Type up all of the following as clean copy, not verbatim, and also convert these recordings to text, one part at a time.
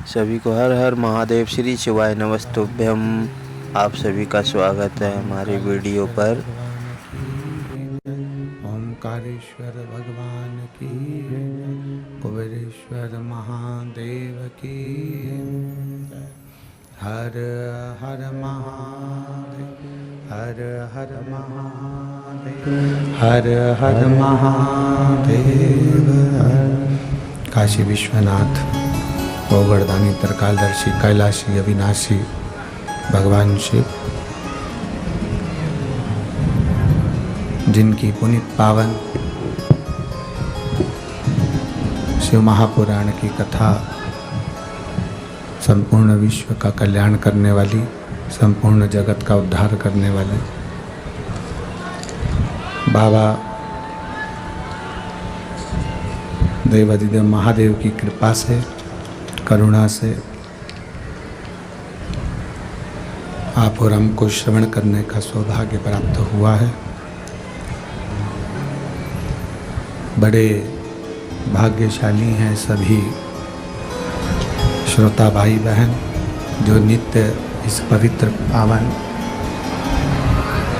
सभी को हर हर महादेव, श्री शिवाय नमस्तुभ्यम। आप सभी का स्वागत है हमारे वीडियो पर। ओंकारेश्वर भगवान की, कुबेरेश्वर महादेव की। हर हर महादेव, हर हर महादेव, हर हर महादेव। काशी विश्वनाथ, गोवर्धनी, त्रिकालदर्शी, कैलाशी, अविनाशी भगवान शिव, जिनकी पुनीत पावन शिव महापुराण की कथा संपूर्ण विश्व का कल्याण करने वाली, संपूर्ण जगत का उद्धार करने वाले बाबा देवाधिदेव महादेव की कृपा से, करुणा से आप और हमको श्रवण करने का सौभाग्य प्राप्त हुआ है। बड़े भाग्यशाली हैं सभी श्रोता भाई बहन जो नित्य इस पवित्र पावन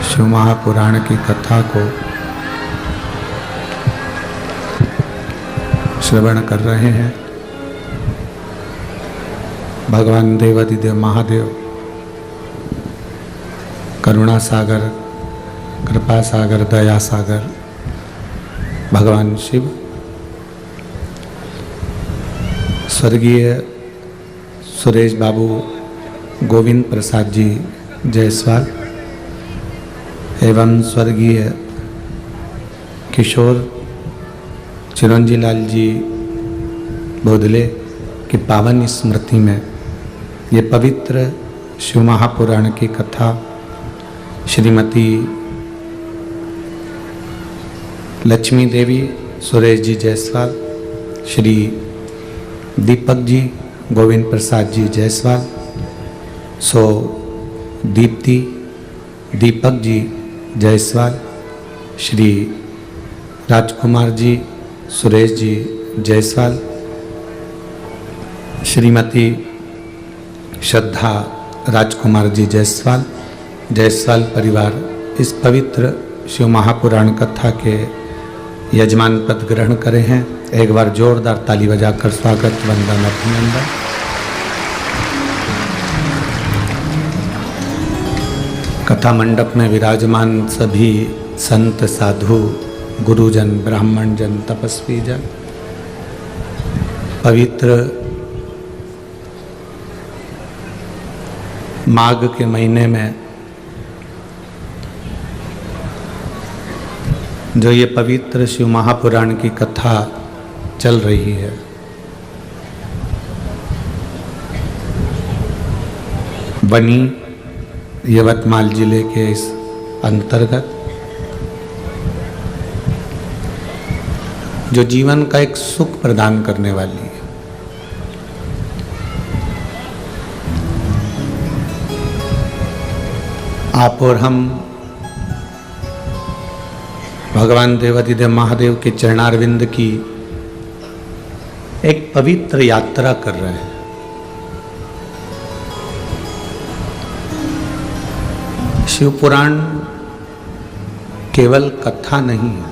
शिव महापुराण की कथा को श्रवण कर रहे हैं। भगवान देवाधिदेव महादेव करुणा सागर, कृपा सागर, दया सागर भगवान शिव स्वर्गीय सुरेश बाबू गोविंद प्रसाद जी जायसवाल एवं स्वर्गीय किशोर चिरंजी लाल जी बोधले की पावन स्मृति में ये पवित्र शिव महापुराण की कथा श्रीमती लक्ष्मी देवी सुरेश जी जायसवाल, श्री दीपक जी गोविंद प्रसाद जी जायसवाल, सो दीप्ति दीपक जी जायसवाल, श्री राजकुमार जी सुरेश जी जायसवाल, श्रीमती श्रद्धा राजकुमार जी जायसवाल, जायसवाल परिवार इस पवित्र शिव महापुराण कथा के यजमान पद ग्रहण करे हैं। एक बार जोरदार ताली बजाकर स्वागत, वंदन, अभिनंदन। कथा मंडप में विराजमान सभी संत, साधु, गुरुजन, ब्राह्मण जन, तपस्वी जन, पवित्र माघ के महीने में जो ये पवित्र शिव महापुराण की कथा चल रही है, बनी यवतमाल जिले के इस अंतर्गत, जो जीवन का एक सुख प्रदान करने वाली है। आप और हम भगवान देवाधिदेव महादेव के चरणारविंद की एक पवित्र यात्रा कर रहे हैं। शिव पुराण केवल कथा नहीं है,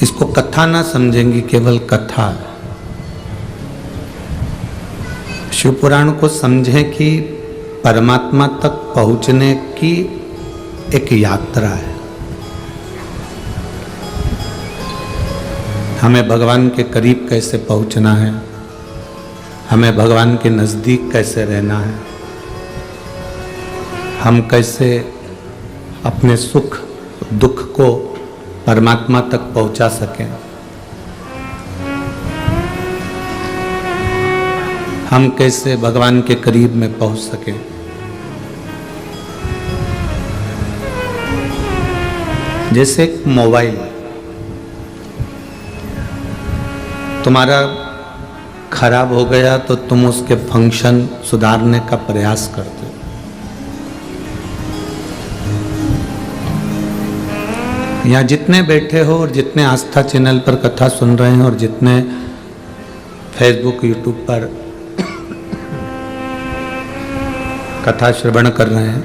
इसको कथा ना समझेंगी, केवल कथा है। शिव पुराण को समझें कि परमात्मा तक पहुंचने की एक यात्रा है। हमें भगवान के करीब कैसे पहुंचना है, हमें भगवान के नज़दीक कैसे रहना है, हम कैसे अपने सुख दुख को परमात्मा तक पहुंचा सकें, हम कैसे भगवान के करीब में पहुंच सकें। जैसे एक मोबाइल तुम्हारा खराब हो गया तो तुम उसके फंक्शन सुधारने का प्रयास करते हो। यहाँ जितने बैठे हो और जितने आस्था चैनल पर कथा सुन रहे हैं और जितने फेसबुक यूट्यूब पर कथा श्रवण कर रहे हैं,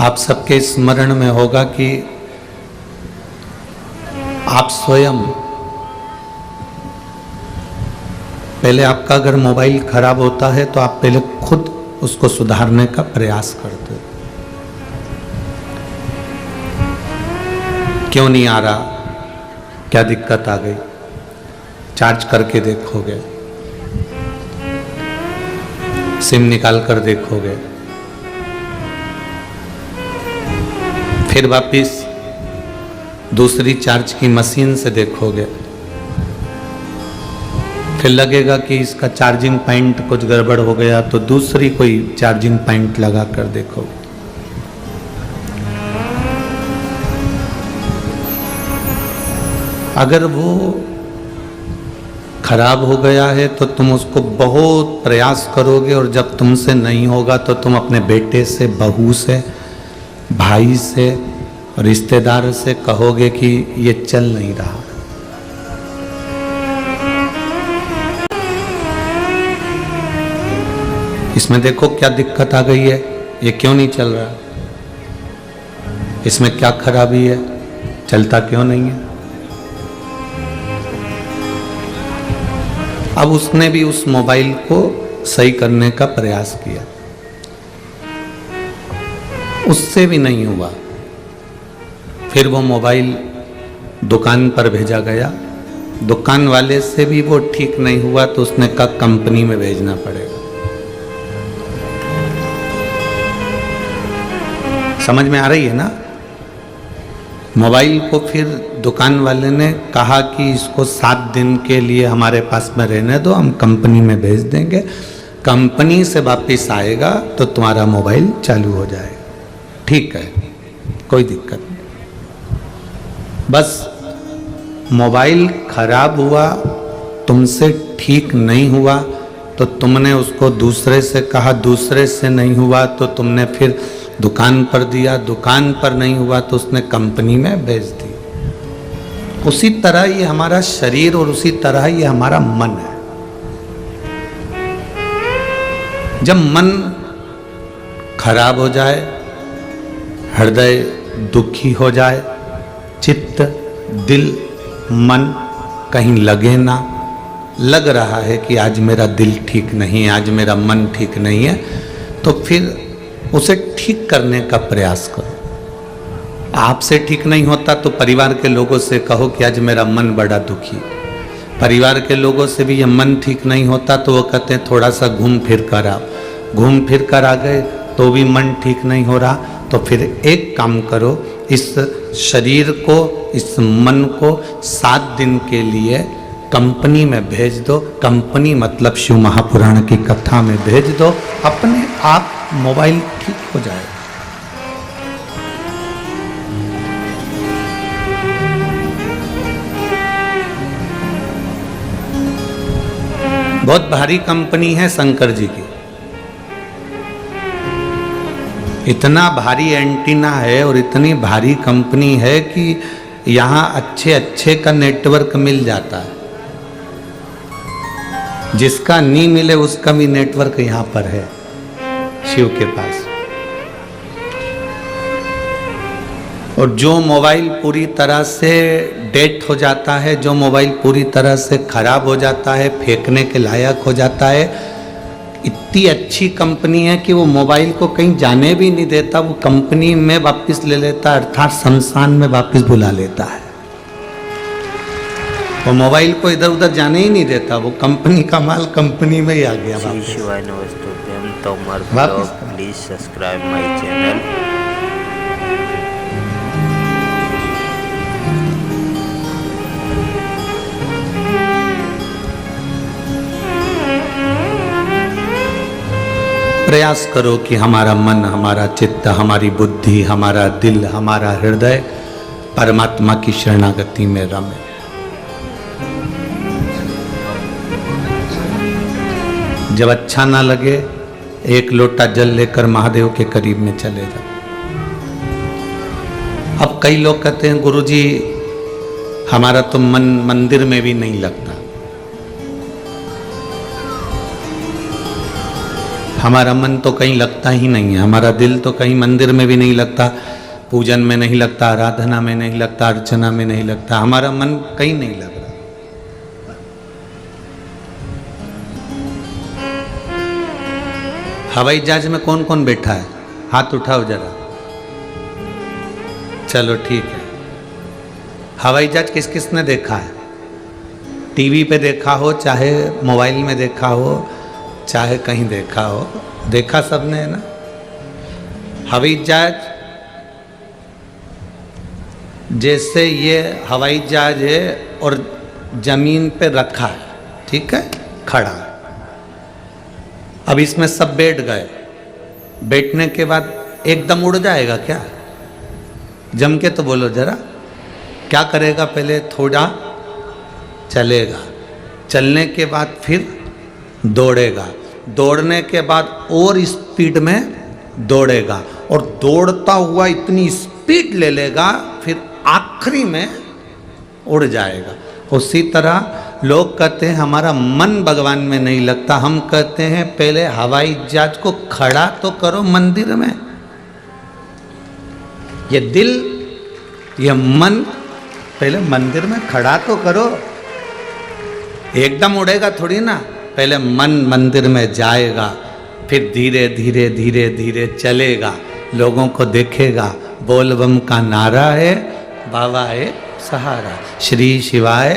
आप सबके स्मरण में होगा कि आप स्वयं पहले आपका अगर मोबाइल खराब होता है तो आप पहले खुद उसको सुधारने का प्रयास करते हो। क्यों नहीं आ रहा, क्या दिक्कत आ गई, चार्ज करके देखोगे, सिम निकाल कर देखोगे, फिर वापिस दूसरी चार्ज की मशीन से देखोगे, फिर लगेगा कि इसका चार्जिंग पॉइंट कुछ गड़बड़ हो गया तो दूसरी कोई चार्जिंग पॉइंट लगा कर देखोगे। अगर वो खराब हो गया है तो तुम उसको बहुत प्रयास करोगे और जब तुमसे नहीं होगा तो तुम अपने बेटे से, बहू से, भाई से, रिश्तेदार से कहोगे कि ये चल नहीं रहा। इसमें देखो क्या दिक्कत आ गई है, ये क्यों नहीं चल रहा, इसमें क्या खराबी है, चलता क्यों नहीं है। अब उसने भी उस मोबाइल को सही करने का प्रयास किया, उससे भी नहीं हुआ, फिर वो मोबाइल दुकान पर भेजा गया, दुकान वाले से भी वो ठीक नहीं हुआ तो उसने कहा कंपनी में भेजना पड़ेगा। समझ में आ रही है ना। मोबाइल को फिर दुकान वाले ने कहा कि इसको 7 दिन के लिए हमारे पास में रहने दो, हम कंपनी में भेज देंगे, कंपनी से वापस आएगा तो तुम्हारा मोबाइल चालू हो जाएगा। ठीक है, कोई दिक्कत नहीं। बस मोबाइल खराब हुआ, तुमसे ठीक नहीं हुआ तो तुमने उसको दूसरे से कहा, दूसरे से नहीं हुआ तो तुमने फिर दुकान पर दिया, दुकान पर नहीं हुआ तो उसने कंपनी में भेज दी। उसी तरह ये हमारा शरीर और उसी तरह ये हमारा मन है। जब मन खराब हो जाए, हृदय दुखी हो जाए, चित्त, दिल, मन कहीं लगे ना, लग रहा है कि आज मेरा दिल ठीक नहीं है, आज मेरा मन ठीक नहीं है, तो फिर उसे ठीक करने का प्रयास करो। आपसे ठीक नहीं होता तो परिवार के लोगों से कहो कि आज मेरा मन बड़ा दुखी। परिवार के लोगों से भी ये मन ठीक नहीं होता तो वो कहते हैं थोड़ा सा घूम फिर कर आओ, घूम फिर कर आ गए तो भी मन ठीक नहीं हो रहा, तो फिर एक काम करो, इस शरीर को, इस मन को 7 दिन के लिए कंपनी में भेज दो। कंपनी मतलब शिव महापुराण की कथा में भेज दो, अपने आप मोबाइल ठीक हो जाएगा। बहुत भारी कंपनी है शंकर जी की, इतना भारी एंटीना है और इतनी भारी कंपनी है कि यहाँ अच्छे अच्छे का नेटवर्क मिल जाता है, जिसका नहीं मिले उसका भी नेटवर्क यहाँ पर है शिव के पास। और जो मोबाइल पूरी तरह से डेड हो जाता है, जो मोबाइल पूरी तरह से खराब हो जाता है, फेंकने के लायक हो जाता है, इतनी अच्छी कंपनी है कि वो मोबाइल को कहीं जाने भी नहीं देता, वो कंपनी में वापस ले लेता है, अर्थात शमशान में वापस बुला लेता है। वो मोबाइल को इधर उधर जाने ही नहीं देता, वो कंपनी का माल कंपनी में ही आ गया। श्री शिवाय नमस्तुभ्यम। तोमर वापस blog, please subscribe my channel. प्रयास करो कि हमारा मन, हमारा चित्त, हमारी बुद्धि, हमारा दिल, हमारा हृदय परमात्मा की शरणागति में रमे। जब अच्छा ना लगे, एक लोटा जल लेकर महादेव के करीब में चले जाओ। अब कई लोग कहते हैं गुरुजी हमारा तो मन मंदिर में भी नहीं लगता, हमारा मन तो कहीं लगता ही नहीं है, हमारा दिल तो कहीं मंदिर में भी नहीं लगता, पूजन में नहीं लगता, आराधना में नहीं लगता, अर्चना में नहीं लगता, हमारा मन कहीं नहीं लग रहा। हवाई जहाज में कौन कौन बैठा है? हाथ उठाओ जरा। चलो ठीक है। हवाई जहाज किस किस ने देखा है? टीवी पे देखा हो, चाहे मोबाइल में देखा हो, चाहे कहीं देखा हो, देखा सबने है ना? हवाई जहाज जैसे ये हवाई जहाज है और जमीन पे रखा है, ठीक है, खड़ा। अब इसमें सब बैठ गए, बैठने के बाद एकदम उड़ जाएगा क्या? जम के तो बोलो जरा, क्या करेगा? पहले थोड़ा चलेगा, चलने के बाद फिर दौड़ेगा, दौड़ने के बाद और स्पीड में दौड़ेगा और दौड़ता हुआ इतनी स्पीड ले लेगा फिर आखिरी में उड़ जाएगा। उसी तरह लोग कहते हैं हमारा मन भगवान में नहीं लगता, हम कहते हैं पहले हवाई जहाज को खड़ा तो करो मंदिर में। ये दिल, ये मन पहले मंदिर में खड़ा तो करो, एकदम उड़ेगा थोड़ी ना। पहले मन मंदिर में जाएगा, फिर धीरे धीरे धीरे धीरे चलेगा, लोगों को देखेगा, बोल बम का नारा है, बाबा है सहारा, श्री शिवाय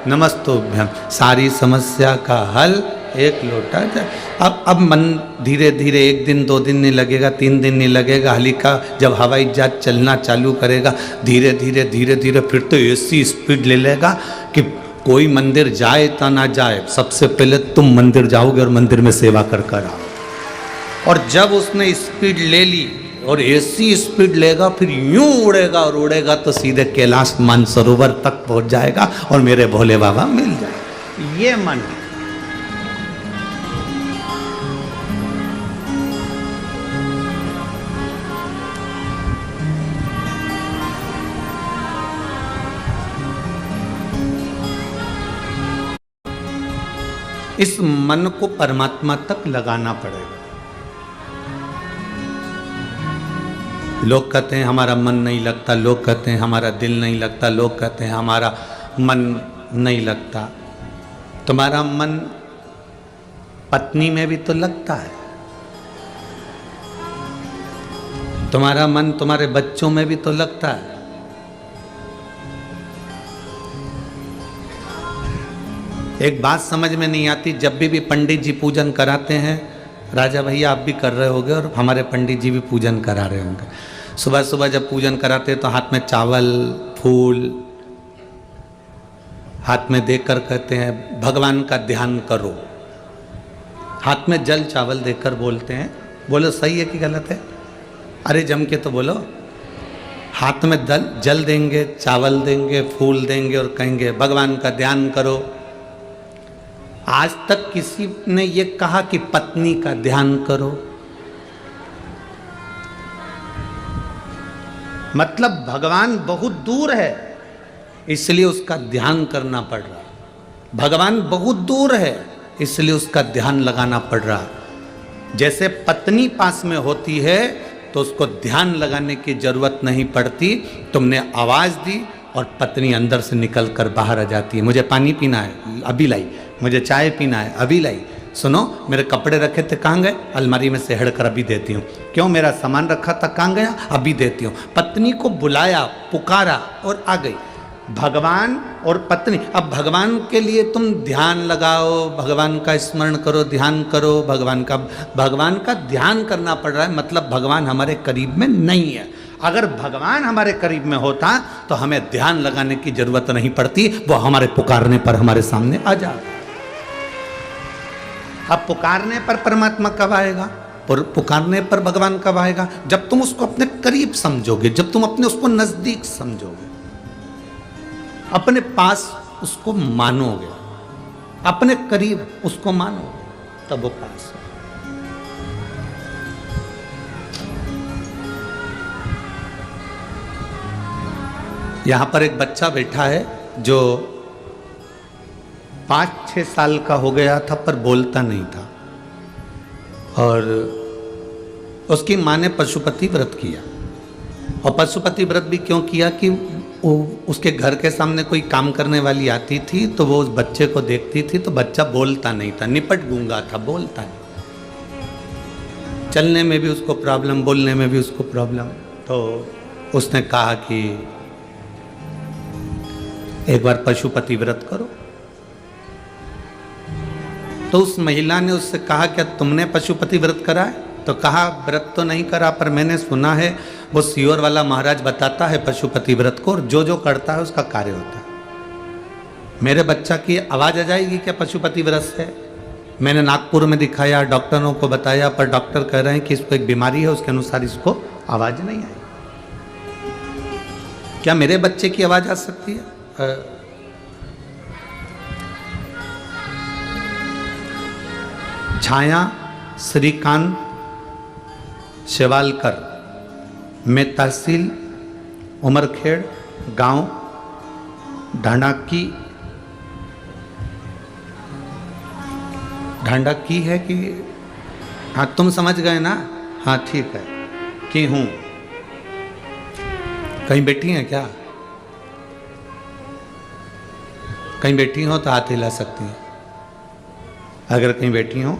नमस्तुभ्यम, सारी समस्या का हल एक लोटा जाए। अब मन धीरे धीरे, एक दिन 2 दिन नहीं लगेगा, 3 दिन नहीं लगेगा, हल्का जब हवाई जहाज चलना चालू करेगा धीरे धीरे धीरे धीरे फिर तो ऐसी स्पीड ले लेगा कि कोई मंदिर जाए ता ना जाए, सबसे पहले तुम मंदिर जाओगे और मंदिर में सेवा कर कर आओ। और जब उसने स्पीड ले ली और ऐसी स्पीड लेगा फिर यूं उड़ेगा और उड़ेगा तो सीधे कैलाश मानसरोवर तक पहुंच जाएगा और मेरे भोले बाबा मिल जाए। ये मन है। इस मन को परमात्मा तक लगाना पड़ेगा। लोग कहते हैं हमारा मन नहीं लगता, लोग कहते हैं हमारा दिल नहीं लगता, लोग कहते हैं हमारा मन नहीं लगता। तुम्हारा मन पत्नी में भी तो लगता है, तुम्हारा मन तुम्हारे बच्चों में भी तो लगता है। एक बात समझ में नहीं आती, जब भी पंडित जी पूजन कराते हैं, राजा भैया आप भी कर रहे होंगे और हमारे पंडित जी भी पूजन करा रहे होंगे, सुबह सुबह जब पूजन कराते हैं तो हाथ में चावल फूल हाथ में देकर कहते हैं भगवान का ध्यान करो। हाथ में जल चावल देकर बोलते हैं, बोलो सही है कि गलत है? अरे जम के तो बोलो। हाथ में जल देंगे, चावल देंगे, फूल देंगे और कहेंगे भगवान का ध्यान करो। आज तक किसी ने ये कहा कि पत्नी का ध्यान करो? मतलब भगवान बहुत दूर है इसलिए उसका ध्यान करना पड़ रहा। भगवान बहुत दूर है इसलिए उसका ध्यान लगाना पड़ रहा। जैसे पत्नी पास में होती है तो उसको ध्यान लगाने की जरूरत नहीं पड़ती, तुमने आवाज दी और पत्नी अंदर से निकल कर बाहर आ जाती है। मुझे पानी पीना है, अभी लाई। मुझे चाय पीना है, अभी लाई। सुनो मेरे कपड़े रखे थे कहाँ गए? अलमारी में से हड़कर अभी देती हूँ। क्यों? मेरा सामान रखा था कहाँ गया? अभी देती हूँ। पत्नी को बुलाया, पुकारा और आ गई। भगवान और पत्नी, अब भगवान के लिए तुम ध्यान लगाओ, भगवान का स्मरण करो, ध्यान करो, भगवान का ध्यान करना पड़ रहा है, मतलब भगवान हमारे करीब में नहीं है। अगर भगवान हमारे करीब में होता तो हमें ध्यान लगाने की जरूरत नहीं पड़ती, वो हमारे पुकारने पर हमारे सामने आ जाए। अब पुकारने पर परमात्मा कब आएगा? पुकारने पर भगवान कब आएगा? जब तुम उसको अपने करीब समझोगे, जब तुम अपने उसको नजदीक समझोगे, अपने पास उसको मानोगे, अपने करीब उसको मानोगे, तब वो पास है। यहाँ पर एक बच्चा बैठा है जो 5-6 साल का हो गया था पर बोलता नहीं था, और उसकी माँ ने पशुपति व्रत किया। और पशुपति व्रत भी क्यों किया कि उसके घर के सामने कोई काम करने वाली आती थी तो वो उस बच्चे को देखती थी तो बच्चा बोलता नहीं था, निपट गूंगा था, बोलता नहीं, चलने में भी उसको प्रॉब्लम, बोलने में भी उसको प्रॉब्लम। तो उसने कहा कि एक बार पशुपति व्रत करो। तो उस महिला ने उससे कहा क्या तुमने पशुपति व्रत करा है? तो कहा व्रत तो नहीं करा पर मैंने सुना है वो सीहोर वाला महाराज बताता है पशुपति व्रत को, और जो जो करता है उसका कार्य होता है। मेरे बच्चा की आवाज आ जाएगी क्या पशुपति व्रत से? मैंने नागपुर में दिखाया, डॉक्टरों को बताया, पर डॉक्टर कह रहे हैं कि इसको एक बीमारी है, उसके अनुसार इसको आवाज नहीं आई। क्या मेरे बच्चे की आवाज आ सकती है? छाया श्रीकांत शेवालकर, मैं तहसील उमरखेड़, गांव ढांडाकी है कि हाँ तुम समझ गए ना? हाँ ठीक है कि हूँ। कहीं बैठी हैं क्या? कहीं बैठी हो तो हाथ हिला सकती हैं। अगर कहीं बैठी हो,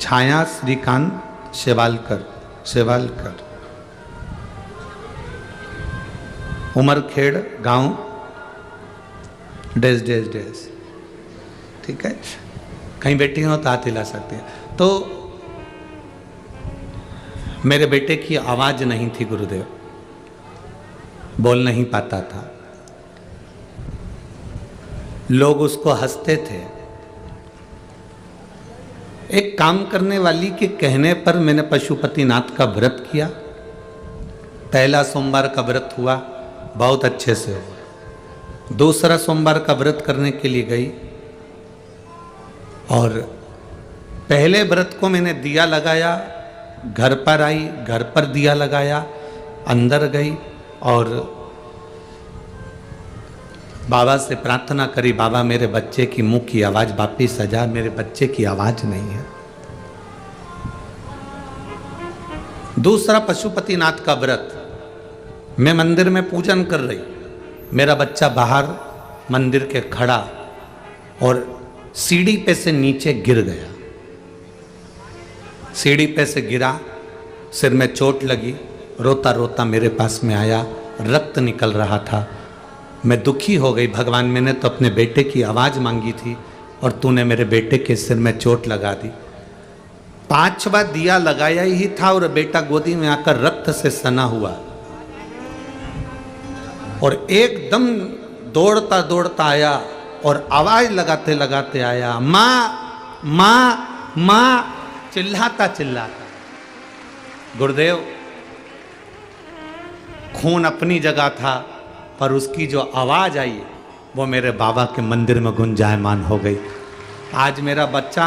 छाया श्रीकांत शेवालकर, उमरखेड़, गांव डैश डैश डैश, ठीक है। कहीं बैठी हो तो हाथ हिला सकती है। तो मेरे बेटे की आवाज नहीं थी गुरुदेव, बोल नहीं पाता था, लोग उसको हंसते थे। एक काम करने वाली के कहने पर मैंने पशुपतिनाथ का व्रत किया। पहला सोमवार का व्रत हुआ, बहुत अच्छे से हुआ। दूसरा सोमवार का व्रत करने के लिए गई, और पहले व्रत को मैंने दिया लगाया, घर पर आई, घर पर दिया लगाया, अंदर गई और बाबा से प्रार्थना करी, बाबा मेरे बच्चे की मुंह की आवाज वापिस आ जा, मेरे बच्चे की आवाज नहीं है। दूसरा पशुपतिनाथ का व्रत, मैं मंदिर में पूजन कर रही, मेरा बच्चा बाहर मंदिर के खड़ा और सीढ़ी पे से नीचे गिर गया। सीढ़ी पे से गिरा, सिर में चोट लगी, रोता रोता मेरे पास में आया, रक्त निकल रहा था। मैं दुखी हो गई, भगवान मैंने तो अपने बेटे की आवाज मांगी थी और तूने मेरे बेटे के सिर में चोट लगा दी। 5वां दिया लगाया ही था और बेटा गोदी में आकर रक्त से सना हुआ, और एकदम दौड़ता दौड़ता आया और आवाज लगाते लगाते आया, माँ माँ माँ, चिल्लाता चिल्लाता। गुरुदेव, खून अपनी जगह था पर उसकी जो आवाज आई वो मेरे बाबा के मंदिर में गुंजायमान हो गई। आज मेरा बच्चा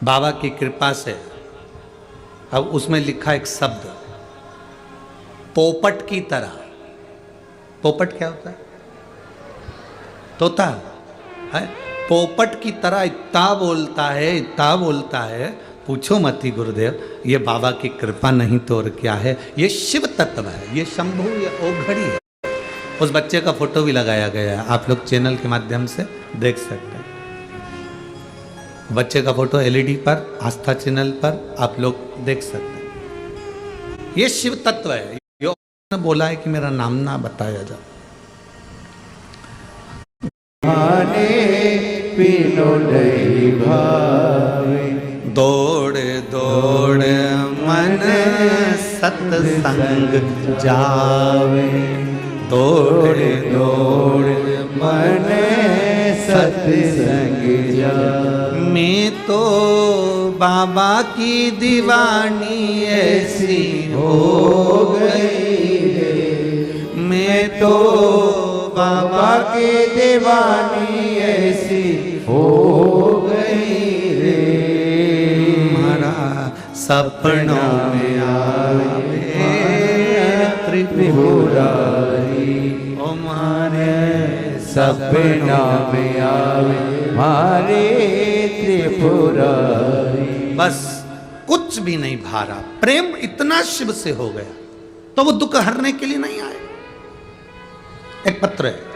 बाबा की कृपा से, अब उसमें लिखा एक शब्द, पोपट की तरह। पोपट क्या होता है? तोता है। पोपट की तरह इतना बोलता है, पूछो मत ही गुरुदेव, ये बाबा की कृपा नहीं तो और क्या है। ये शिव तत्व है, ये शंभु या ओघड़ी है। उस बच्चे का फोटो भी लगाया गया है, आप लोग चैनल के माध्यम से देख सकते हैं। बच्चे का फोटो एलईडी पर, आस्था चैनल पर आप लोग देख सकते हैं। ये शिव तत्व है। यो ने बोला है कि मेरा नाम ना बताया जा। दौड़ दौड़ मन सत्संग जावे, दौड़ दौड़ मन सत्संग जावे। मैं तो बाबा की दीवानी ऐसी हो गई है, मैं तो बाबा की दीवानी ऐसी हो गई रे। हमारा सपनों में आवे त्रिपुरारी, तुम्हारे सपना में आवे मारे त्रिपुरारी। बस कुछ भी नहीं भारा, प्रेम इतना शिव से हो गया तो वो दुख हरने के लिए नहीं आए। एक पत्र है,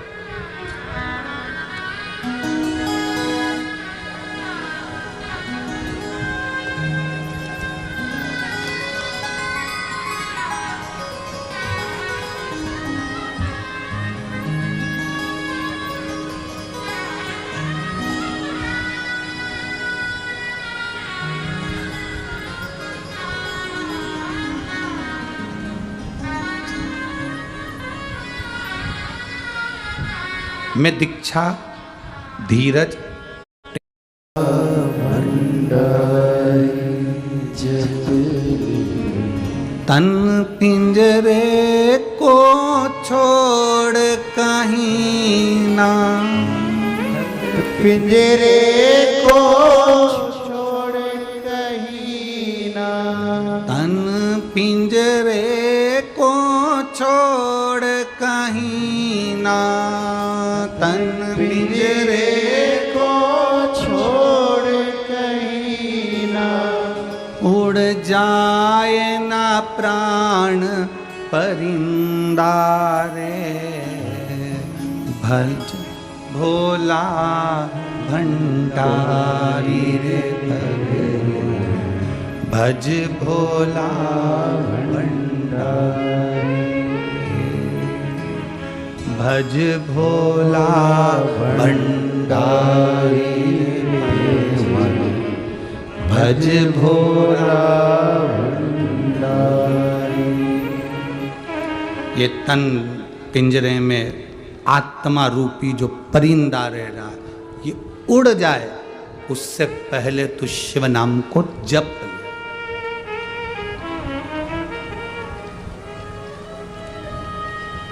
मैं दीक्षा धीरज तन पिंजरे को छोड़ कहीं ना, पिंजरे को छोड़ कहीं ना, तन पिंजरे को छोड़ कहीं ना, तन पिंजरे को छोड़ कहीं ना, उड़ जाए ना प्राण परिंदा रे, भज भोला भंडारी रे, भज भोला भंडारी, भज भोला भंडारी, भज भोला भंडारी। ये तन पिंजरे में आत्मा रूपी जो परिंदा रह रहा, ये उड़ जाए उससे पहले तो शिव नाम को जप ले।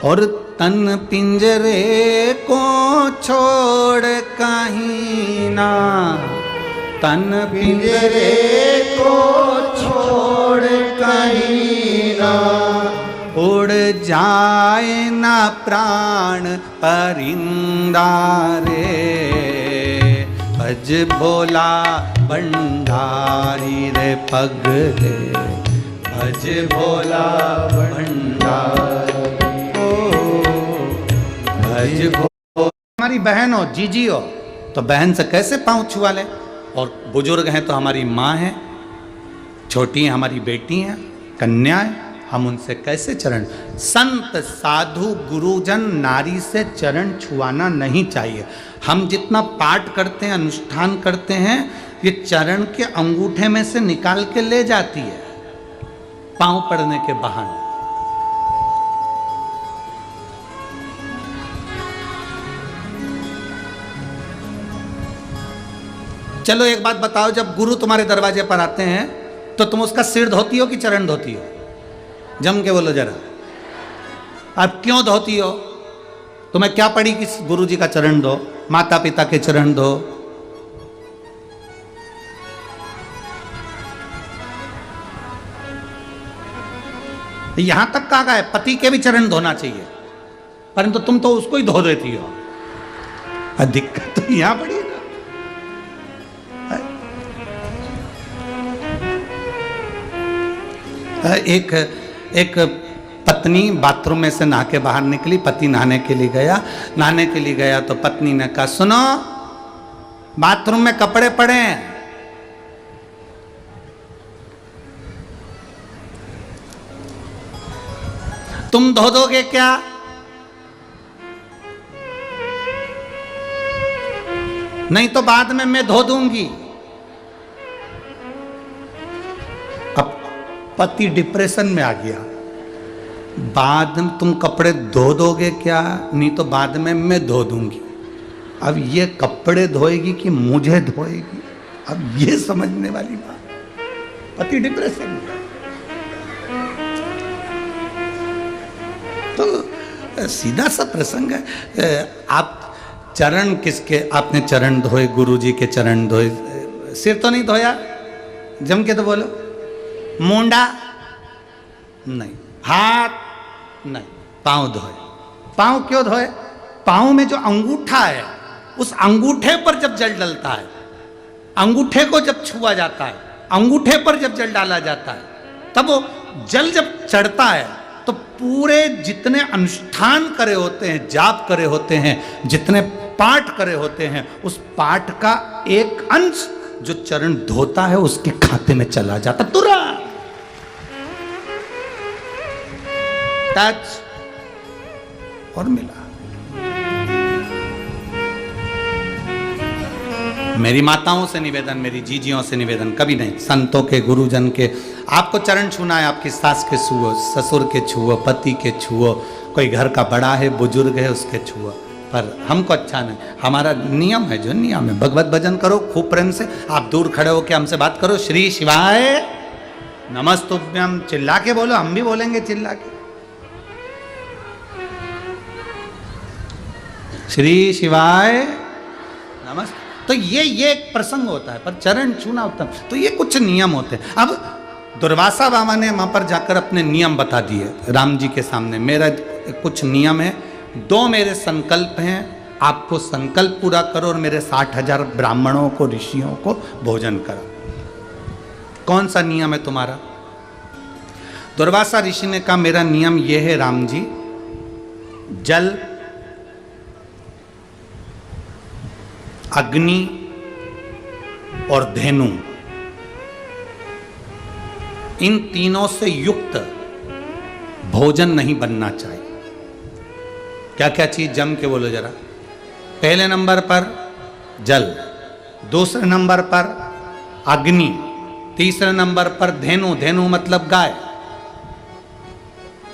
और तन पिंजरे को छोड़ कहीं ना, तन पिंजरे को छोड़ कहीं ना, उड़ जाए ना प्राण परिंदा रे, भज भोला भंडारी रे पगले, भज भोला भंडारी, भज भोला। हमारी बहन हो, जीजी हो, तो बहन से कैसे पाँव छुआ ले, और बुजुर्ग हैं तो हमारी माँ है, छोटी हैं हमारी बेटी हैं, कन्या है, हम उनसे कैसे चरण। संत साधु गुरुजन नारी से चरण छुआना नहीं चाहिए। हम जितना पाठ करते हैं, अनुष्ठान करते हैं, ये चरण के अंगूठे में से निकाल के ले जाती है पांव पड़ने के बहाने। चलो एक बात बताओ, जब गुरु तुम्हारे दरवाजे पर आते हैं तो तुम उसका सिर धोती हो कि चरण धोती हो? जम के बोलो जरा। अब क्यों धोती हो? तुम्हें क्या पड़ी कि गुरु जी का चरण दो, माता पिता के चरण दो? यहां तक कहा है पति के भी चरण धोना चाहिए, परंतु तुम तो उसको ही धो देती हो। दिक्कत तो यहां पड़ी ना। एक पत्नी बाथरूम में से नहा के बाहर निकली, पति नहाने के लिए गया तो पत्नी ने कहा, सुनो बाथरूम में कपड़े पड़े हैं, तुम धो दोगे क्या? नहीं तो बाद में मैं धो दूंगी। अब पति डिप्रेशन में आ गया, बाद में तुम कपड़े धो दोगे क्या? नहीं तो बाद में मैं धो दूंगी। अब ये कपड़े धोएगी कि मुझे धोएगी? अब ये समझने वाली बात। पति डिप्रेशन में। तो सीधा सा प्रसंग है। आप चरण किसके? आपने चरण धोए, गुरु जी के चरण धोए, सिर तो नहीं धोया? जम के तो बोलो। मुंडा नहीं, हाथ नहीं, पांव धोए। पांव क्यों धोए? पांव में जो अंगूठा है, उस अंगूठे पर जब जल डलता है, अंगूठे को जब छुआ जाता है, अंगूठे पर जब जल डाला जाता है, तब वो जल जब चढ़ता है तो पूरे जितने अनुष्ठान करे होते हैं, जाप करे होते हैं, जितने पाठ करे होते हैं, उस पाठ का एक अंश जो चरण धोता है उसके खाते में चला जाता तुरंत। टच और मिला। मेरी माताओं से निवेदन, मेरी जीजियों से निवेदन, कभी नहीं, संतों के, गुरुजन के, आपको चरण छूना है, आपकी सास के छुओ, ससुर के छुओ, पति के छुओ, कोई घर का बड़ा है, बुजुर्ग है, उसके छुओ, पर हमको अच्छा नहीं। हमारा नियम है, जो नियम है, भगवत भजन करो खूब प्रेम से। आप दूर खड़े होकर हमसे बात करो, श्री शिवाय नमस्तुभ्यम, चिल्ला के बोलो, हम भी बोलेंगे चिल्ला के, श्री शिवाय नमस्ते। तो ये एक प्रसंग होता है, पर चरण छूना उत्तम। तो ये कुछ नियम होते हैं। अब दुर्वासा बाबा ने वहां पर जाकर अपने नियम बता दिए राम जी के सामने। मेरा कुछ नियम है, 2 मेरे संकल्प हैं, आपको संकल्प पूरा करो और मेरे 60,000 ब्राह्मणों को, ऋषियों को भोजन करो। कौन सा नियम है तुम्हारा? दुर्वासा ऋषि ने कहा, मेरा नियम यह है राम जी, जल, अग्नि और धेनु, इन तीनों से युक्त भोजन नहीं बनना चाहिए। क्या क्या चीज जम के बोलो जरा। पहले नंबर पर जल, दूसरे नंबर पर अग्नि, तीसरे नंबर पर धेनु, धेनु मतलब गाय।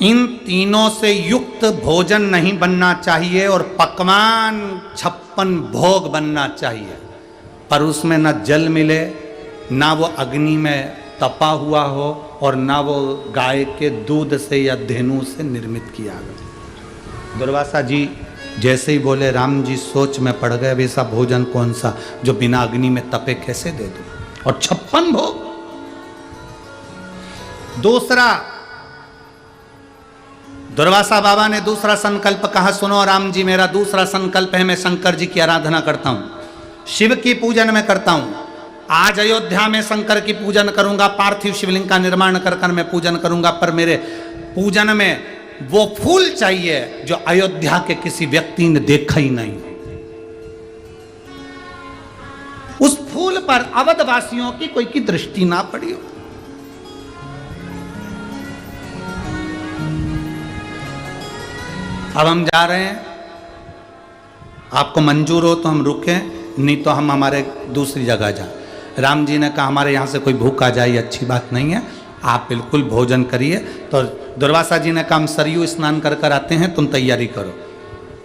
इन तीनों से युक्त भोजन नहीं बनना चाहिए और पकवान 56 भोग बनना चाहिए, पर उसमें ना जल मिले, ना वो अग्नि में तपा हुआ हो और ना वो गाय के दूध से या धेनु से निर्मित किया गया। दुर्वासा जी जैसे ही बोले, राम जी सोच में पड़ गए, वैसा भोजन कौन सा जो बिना अग्नि में तपे कैसे दे दूं, और 56 भोग। दूसरा, दुर्वासा बाबा ने दूसरा संकल्प कहा, सुनो राम जी, मेरा दूसरा संकल्प है, मैं शंकर जी की आराधना करता हूं, शिव की पूजन में करता हूं। आज अयोध्या में शंकर की पूजन करूंगा, पार्थिव शिवलिंग का निर्माण कर मैं पूजन करूंगा, पर मेरे पूजन में वो फूल चाहिए जो अयोध्या के किसी व्यक्ति ने देखा ही नहीं। उस फूल पर अवधवासियों की कोई की दृष्टि ना पड़ी हो। अब हम जा रहे हैं, आपको मंजूर हो तो हम रुकें, नहीं तो हम हमारे दूसरी जगह जाएं। राम जी ने कहा, हमारे यहाँ से कोई भूख आ जाए अच्छी बात नहीं है, आप बिल्कुल भोजन करिए। तो दुर्वासा जी ने कहा, हम सरयू स्नान कर कर आते हैं, तुम तैयारी करो।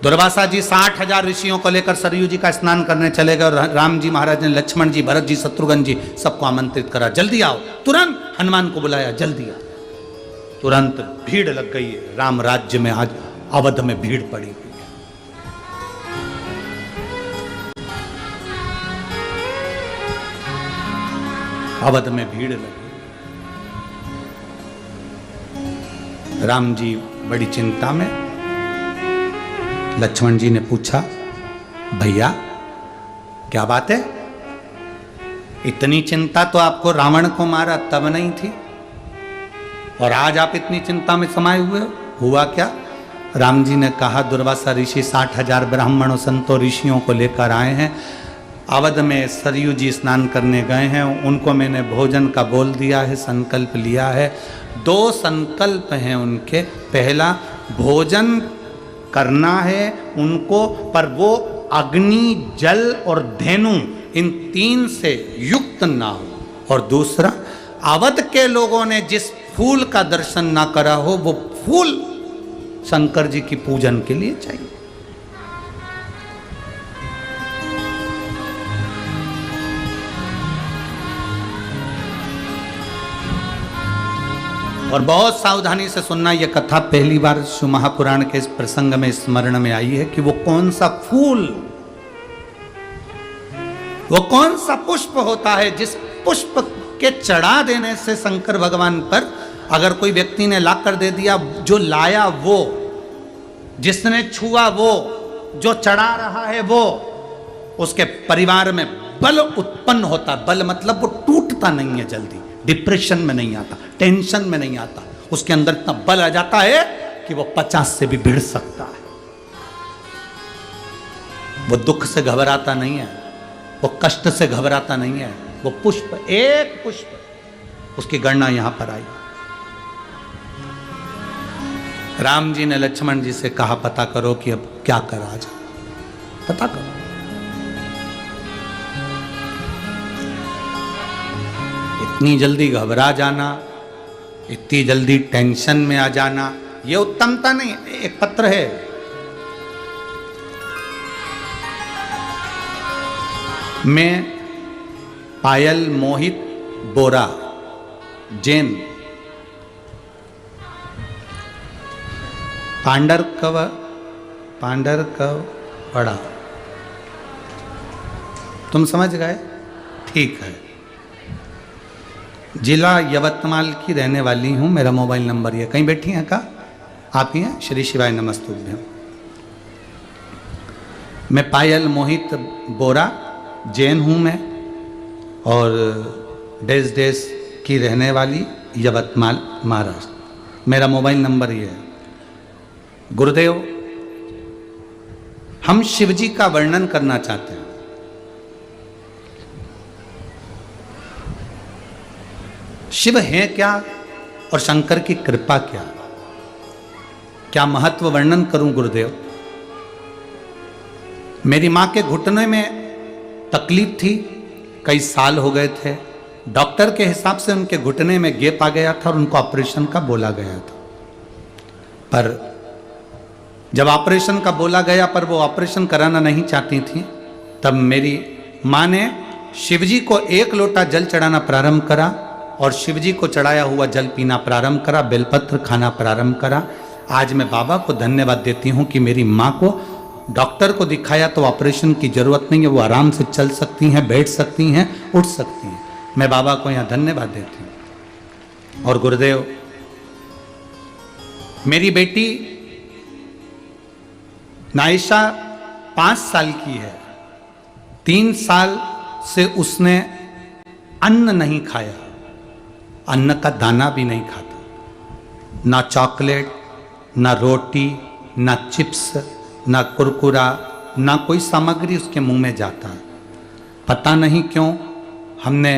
दुर्वासा जी 60,000 ऋषियों को लेकर सरयू जी का स्नान करने चले गए और राम जी महाराज ने लक्ष्मण जी, भरत जी, शत्रुघ्न जी सबको आमंत्रित करा, जल्दी आओ। तुरंत हनुमान को बुलाया, जल्दी आओ। तुरंत भीड़ लग गई है राम राज्य में। आज अवध में भीड़ पड़ी हुई है। अवध में भीड़ लगी। राम जी बड़ी चिंता में। लक्ष्मण जी ने पूछा, भैया क्या बात है? इतनी चिंता तो आपको रावण को मारा तब नहीं थी, और आज आप इतनी चिंता में समाये हुए हो, हुआ क्या? राम जी ने कहा, दुर्वासा ऋषि 60,000 ब्राह्मणों, संतों, ऋषियों को लेकर आए हैं। अवध में सरयू जी स्नान करने गए हैं, उनको मैंने भोजन का बोल दिया है, संकल्प लिया है। 2 संकल्प हैं उनके। पहला, भोजन करना है उनको, पर वो अग्नि, जल और धेनु इन 3 से युक्त ना हो। और दूसरा, अवध के लोगों ने जिस फूल का दर्शन ना करा हो, वो फूल शंकर जी की पूजन के लिए चाहिए। और बहुत सावधानी से सुनना, यह कथा पहली बार शिव महापुराण के इस प्रसंग में स्मरण में आई है कि वो कौन सा फूल, वो कौन सा पुष्प होता है जिस पुष्प के चढ़ा देने से शंकर भगवान पर अगर कोई व्यक्ति ने लाकर दे दिया, जो लाया वो जिसने छुआ वो, जो चढ़ा रहा है वो, उसके परिवार में बल उत्पन्न होता। बल मतलब वो टूटता नहीं है जल्दी, डिप्रेशन में नहीं आता, टेंशन में नहीं आता, उसके अंदर इतना बल आ जाता है कि वो 50 से भी भिड़ सकता है। वो दुख से घबराता नहीं है, वो कष्ट से घबराता नहीं है। वो पुष्प, एक पुष्प, उसकी गणना यहां पर आई। राम जी ने लक्ष्मण जी से कहा पता करो कि अब क्या करा जाए, पता करो। इतनी जल्दी घबरा जाना, इतनी जल्दी टेंशन में आ जाना, ये उत्तमता नहीं। एक पत्र है, मैं पायल मोहित बोरा, जैन, पांडरकव पड़ा। तुम समझ गए? ठीक है। जिला यवतमाल की रहने वाली हूं, मेरा मोबाइल नंबर ये। कहीं बैठी हैं का? आप ही हैं? श्री शिवाय नमस्तुभ्यम। मैं पायल मोहित बोरा, जैन हूं मैं, और देश की रहने वाली, यवतमाल महाराष्ट्र। मेरा मोबाइल नंबर ये है। गुरुदेव, हम शिव जी का वर्णन करना चाहते हैं। शिव है क्या और शंकर की कृपा क्या? क्या महत्व वर्णन करूं गुरुदेव? मेरी मां के घुटने में तकलीफ थी, कई साल हो गए थे। डॉक्टर के हिसाब से उनके घुटने में गैप आ गया था और उनको ऑपरेशन का बोला गया था। पर जब ऑपरेशन का बोला गया, पर वो ऑपरेशन कराना नहीं चाहती थी, तब मेरी मां ने शिवजी को 1 लोटा जल चढ़ाना प्रारंभ करा और शिवजी को चढ़ाया हुआ जल पीना प्रारंभ करा, बेलपत्र खाना प्रारंभ करा। आज मैं बाबा को धन्यवाद देती हूँ कि मेरी माँ को डॉक्टर को दिखाया तो ऑपरेशन की जरूरत नहीं है, वो आराम से चल सकती हैं, बैठ सकती हैं, उठ सकती हैं। मैं बाबा को यहाँ धन्यवाद देती हूँ। और गुरुदेव, मेरी बेटी नायशा 5 साल की है। 3 साल से उसने अन्न नहीं खाया, अन्न का दाना भी नहीं खाता। ना चॉकलेट, ना रोटी, ना चिप्स, ना कुरकुरा, ना कोई सामग्री उसके मुंह में जाता है। पता नहीं क्यों हमने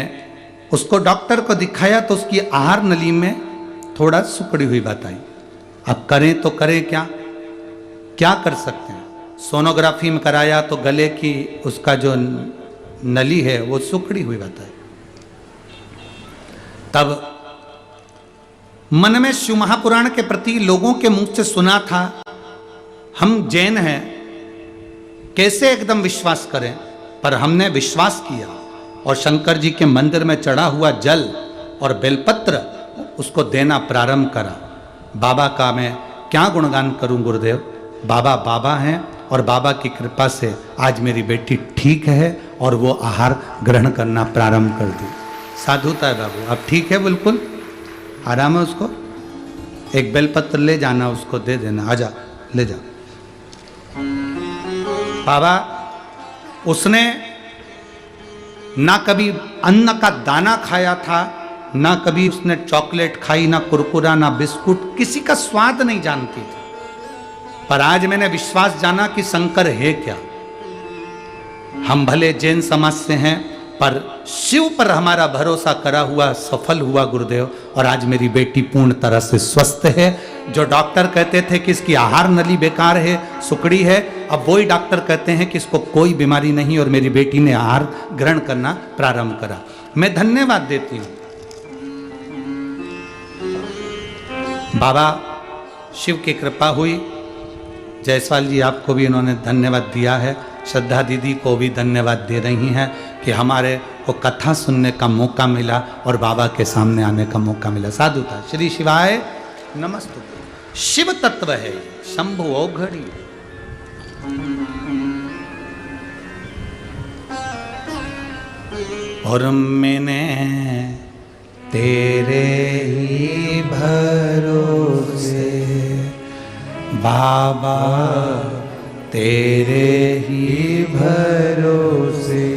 उसको डॉक्टर को दिखाया तो उसकी आहार नली में थोड़ा सुकड़ी हुई बात आई। अब करें तो करें क्या, क्या कर सकते हैं? सोनोग्राफी में कराया तो गले की उसका जो नली है वो सुकड़ी हुई बात आई। तब मन में शिव महापुराण के प्रति लोगों के मुख से सुना था, हम जैन हैं, कैसे एकदम विश्वास करें? पर हमने विश्वास किया और शंकर जी के मंदिर में चढ़ा हुआ जल और बेलपत्र उसको देना प्रारंभ करा। बाबा का मैं क्या गुणगान करूं गुरुदेव। बाबा बाबा हैं और बाबा की कृपा से आज मेरी बेटी ठीक है और वो आहार ग्रहण करना प्रारंभ कर दी। साधुता है बाबू, अब ठीक है, बिल्कुल आराम है। उसको एक बेलपत्र ले जाना, उसको दे देना, आजा ले जा। बाबा, उसने ना कभी अन्न का दाना खाया था, ना कभी उसने चॉकलेट खाई, ना कुरकुरा, ना बिस्कुट, किसी का स्वाद नहीं जानती थी। पर आज मैंने विश्वास जाना कि शंकर है क्या। हम भले जैन समाज से हैं, पर शिव पर हमारा भरोसा करा हुआ सफल हुआ गुरुदेव। और आज मेरी बेटी पूर्ण तरह से स्वस्थ है। जो डॉक्टर कहते थे कि इसकी आहार नली बेकार है, सुकड़ी है, अब वही डॉक्टर कहते हैं कि इसको कोई बीमारी नहीं और मेरी बेटी ने आहार ग्रहण करना प्रारंभ करा। मैं धन्यवाद देती हूँ बाबा, शिव की कृपा हुई। जायसवाल जी, आपको भी इन्होंने धन्यवाद दिया है। श्रद्धा दीदी को भी धन्यवाद दे रही हैं कि हमारे को कथा सुनने का मौका मिला और बाबा के सामने आने का मौका मिला। साधु था। श्री शिवाय नमस्तु। शिव तत्व है, शंभु औघड़ी। और मैंने तेरे ही भरोसे बाबा तेरे ही भरोसे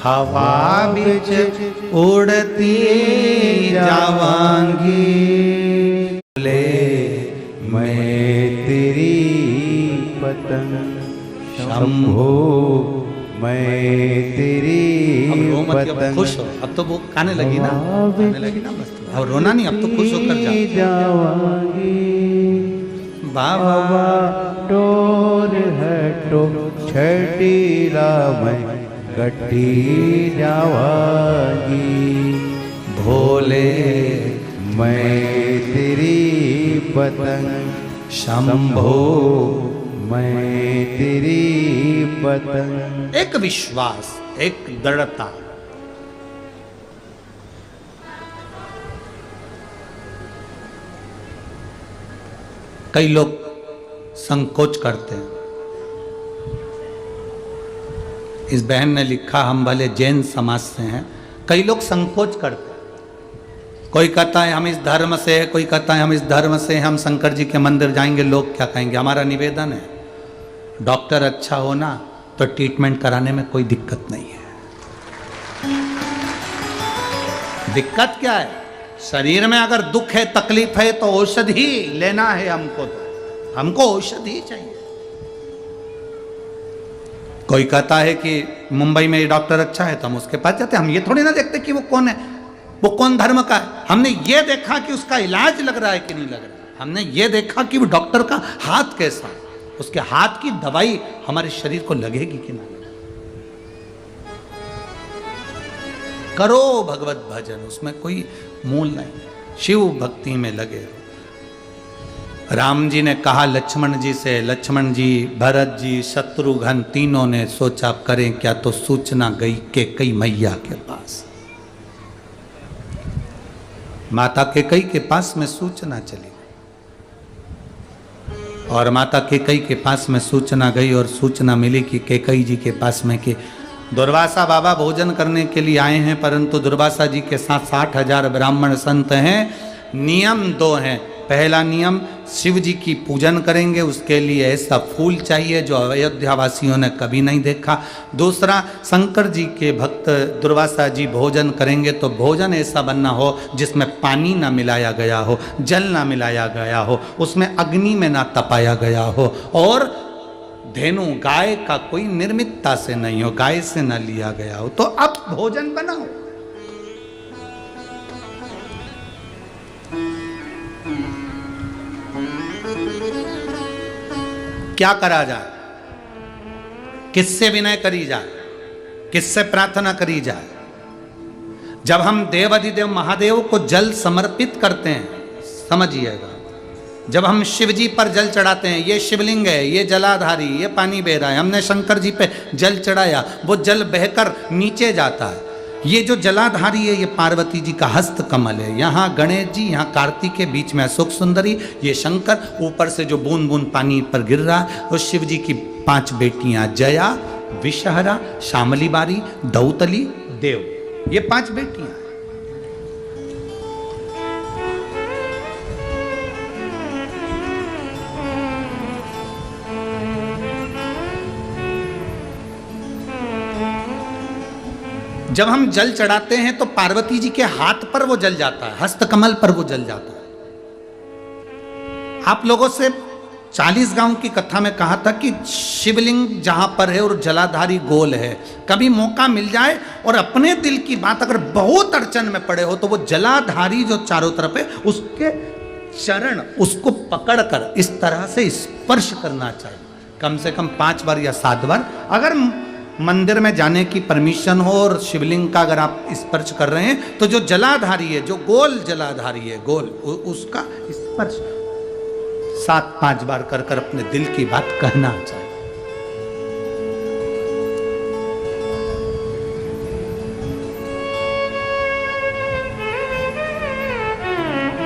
हवा बिच उड़ती जावांगी, ले मैं तेरी पतंग शंभो मैं तेरी पतंग। खुश हो, अब तो वो गाने लगी ना, गाने लगी ना, बस अब रोना नहीं, अब तो खुश होकर जावांगी। बाबा टोर हटो छटीला मैं कटी जावांगी, भोले मैं तेरी पतंग शंभो मैं तेरी पतंग। एक विश्वास, एक दृढ़ता। कई लोग संकोच करते हैं। इस बहन ने लिखा, हम भले जैन समाज से हैं, कई लोग संकोच करते हैं। कोई कहता है हम इस धर्म से है, कोई कहता है हम इस धर्म से, हम शंकर जी के मंदिर जाएंगे, लोग क्या कहेंगे। हमारा निवेदन है, डॉक्टर अच्छा हो ना तो ट्रीटमेंट कराने में कोई दिक्कत नहीं है। दिक्कत क्या है? शरीर में अगर दुख है, तकलीफ है, तो औषधि लेना है हमको, तो हमको औषधि चाहिए। कोई कहता है कि मुंबई में ये डॉक्टर अच्छा है तो हम उसके पास जाते हैं। हम ये थोड़ी ना देखते कि वो कौन है, वो कौन धर्म का है। हमने ये देखा कि उसका इलाज लग रहा है कि नहीं लग रहा है। हमने ये देखा कि वो डॉक्टर का हाथ कैसा है, उसके हाथ की दवाई हमारे शरीर को लगेगी कि ना लगेगी। करो भगवत भजन, उसमें कोई मूल नहीं, शिव भक्ति में लगे रहो। राम जी ने कहा लक्ष्मण जी से, लक्ष्मण जी, भरत जी, शत्रुघ्न तीनों ने सोचा करें क्या, तो सूचना गई कैकेयी मैया के पास। माता कैकेयी के पास में सूचना चली और माता कैकेयी के पास में सूचना गई और सूचना मिली कि कैकेयी जी के पास में कि दुर्वासा बाबा भोजन करने के लिए आए हैं, परंतु दुर्वासा जी के साथ 60,000 ब्राह्मण संत हैं। नियम 2 हैं। पहला नियम, शिव जी की पूजन करेंगे, उसके लिए ऐसा फूल चाहिए जो अयोध्या वासियों ने कभी नहीं देखा। दूसरा, शंकर जी के भक्त दुर्वासा जी भोजन करेंगे तो भोजन ऐसा बनना हो जिसमें पानी ना मिलाया गया हो, जल ना मिलाया गया हो, उसमें अग्नि में ना तपाया गया हो, और धेनु गाय का कोई निर्मितता से नहीं हो, गाय से ना लिया गया हो। तो अब भोजन बनाओ। क्या करा जाए, किससे विनय करी जाए, किससे प्रार्थना करी जाए? जब हम देवाधिदेव महादेव को जल समर्पित करते हैं, समझिएगा, जब हम शिव जी पर जल चढ़ाते हैं, ये शिवलिंग है, ये जलाधारी, ये पानी बह रहा है, हमने शंकर जी पे जल चढ़ाया, वो जल बहकर नीचे जाता है। ये जो जलाधारी है ये पार्वती जी का हस्त कमल है, यहाँ गणेश जी, यहाँ कार्तिक के बीच में अशोक सुंदरी, ये शंकर, ऊपर से जो बूंद बूंद पानी पर गिर रहा है, और शिव जी की 5 बेटियां जया, विषहरा, शामली बारी, दौतली, देव, ये 5 बेटियां। जब हम जल चढ़ाते हैं तो पार्वती जी के हाथ पर वो जल जाता है, हस्तकमल पर वो जल जाता है। आप लोगों से 40 गांव की कथा में कहा था कि शिवलिंग जहां पर है और जलाधारी गोल है, कभी मौका मिल जाए और अपने दिल की बात अगर बहुत अड़चन में पड़े हो तो वो जलाधारी जो चारों तरफ है उसके चरण, उसको पकड़कर इस तरह से स्पर्श करना चाहिए, कम से कम 5 बार या 7 बार। अगर मंदिर में जाने की परमिशन हो और शिवलिंग का अगर आप स्पर्श कर रहे हैं तो जो जलाधारी है, जो गोल जलाधारी है, गोल, उसका स्पर्श 7-5 बार कर कर अपने दिल की बात कहना चाहिए।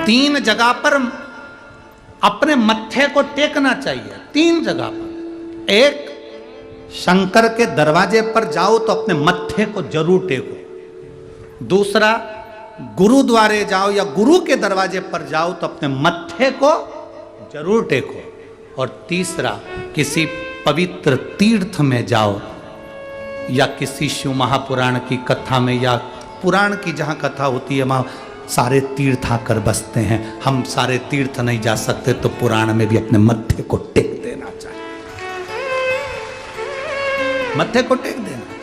तीन जगह पर अपने मत्थे को टेकना चाहिए, 3 जगह पर। एक, शंकर के दरवाजे पर जाओ तो अपने मत्थे को जरूर टेको। दूसरा, गुरुद्वारे जाओ या गुरु के दरवाजे पर जाओ तो अपने मत्थे को जरूर टेको। और तीसरा किसी पवित्र तीर्थ में जाओ या किसी शिव महापुराण की कथा में या पुराण की जहाँ कथा होती है वहाँ सारे तीर्थ आकर बसते हैं। हम सारे तीर्थ नहीं जा सकते तो पुराण में भी अपने मत्थे को टेक देना चाहिए, मत्थे को टेक देना चाहिए।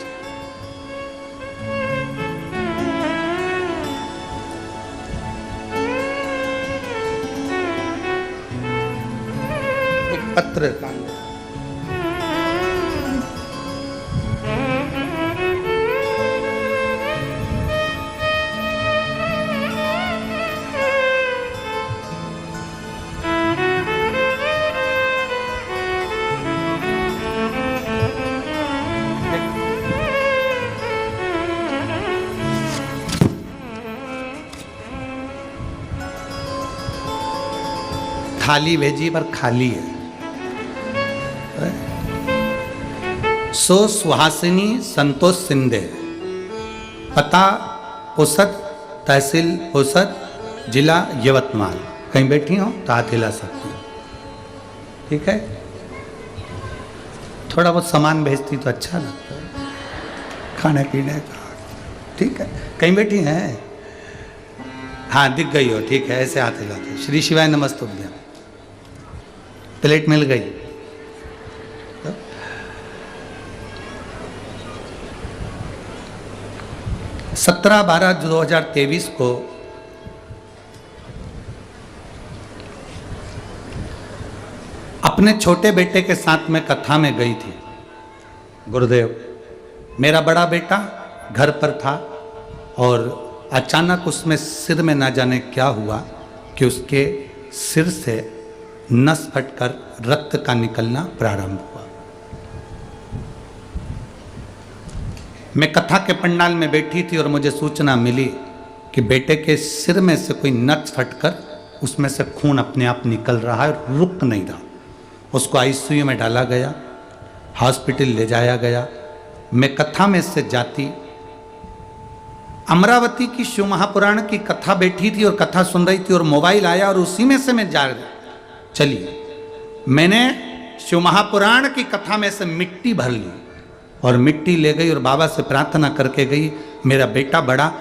एक पत्र का थाली भेजी पर खाली है। सो सुहासिनी संतोष सिंधे, पता पुसद, तहसील पुसद, जिला यवतमाल। कहीं बैठी हो तो हाथ हिला सकती हो, ठीक है। थोड़ा बहुत सामान भेजती तो अच्छा लगता है, खाने पीने का, ठीक है। कहीं बैठी हैं? हाँ दिख गई हो, ठीक है, ऐसे हाथ हिलाते। श्री शिवाय नमस्तुभ्यम। प्लेट मिल गई। 17/12/2023 को अपने छोटे बेटे के साथ में कथा में गई थी। गुरुदेव, मेरा बड़ा बेटा घर पर था और अचानक उसमें सिर में ना जाने क्या हुआ कि उसके सिर से नस फटकर रक्त का निकलना प्रारंभ हुआ। मैं कथा के पंडाल में बैठी थी और मुझे सूचना मिली कि बेटे के सिर में से कोई नस फटकर उसमें से खून अपने आप निकल रहा है, रुक नहीं रहा। उसको आईसीयू में डाला गया, हॉस्पिटल ले जाया गया। मैं कथा में से जाती अमरावती की शिव महापुराण की कथा बैठी थी और कथा सुन रही थी और मोबाइल आया और उसी में से मैं जा चली। मैंने शिव महापुराण की कथा में से मिट्टी भर ली और मिट्टी ले गई और बाबा से प्रार्थना करके गई, मेरा बेटा बड़ा,